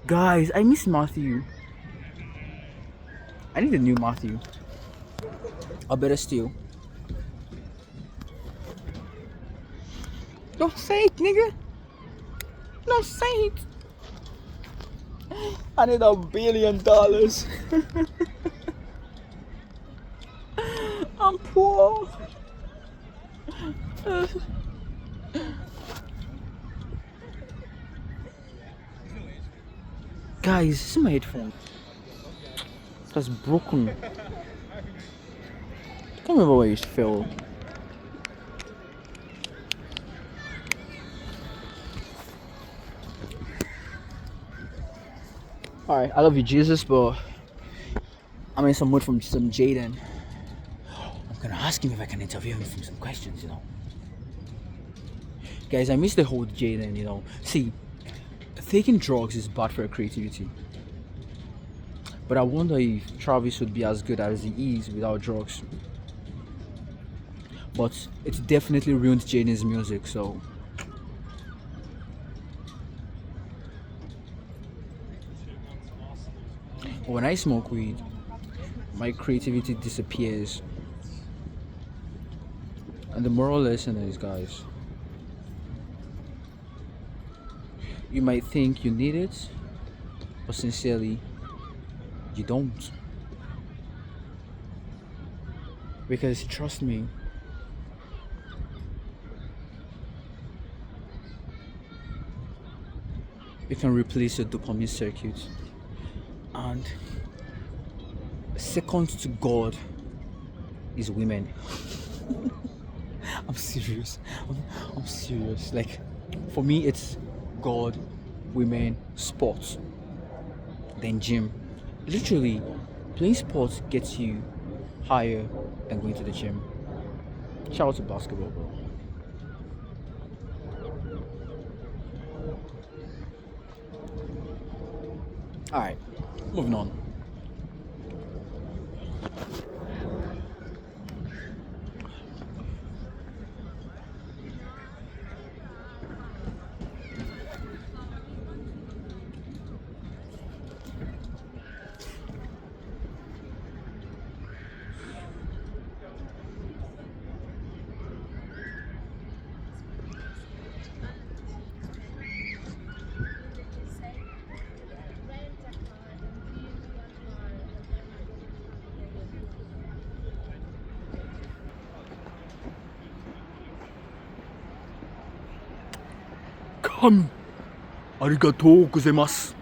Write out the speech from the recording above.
Guys, I miss Matthew. I need a new Matthew. Or better still. Don't say it, nigga. Don't say it. I need $1 billion. I'm poor. Guys, this is my headphone. That's broken. I can't remember where it fell. Alright, I love you, Jesus, but I'm in some mood from some Jaden. I'm gonna ask him if I can interview him from some questions, you know. Guys, I miss the whole Jaden, you know. See, taking drugs is bad for your creativity. But I wonder if Travis would be as good as he is without drugs. But it definitely ruined Jaden's music, so. When I smoke weed, my creativity disappears. And the moral lesson is, guys, you might think you need it, but sincerely, you don't. Because trust me, you can replace your dopamine circuit. And second to God is women. I'm serious. I'm serious. Like, for me, it's God, women, sports, then gym. Literally, playing sports gets you higher than going to the gym. Shout out to basketball, bro. Alright, moving on. Kami, arigatou gozaimasu.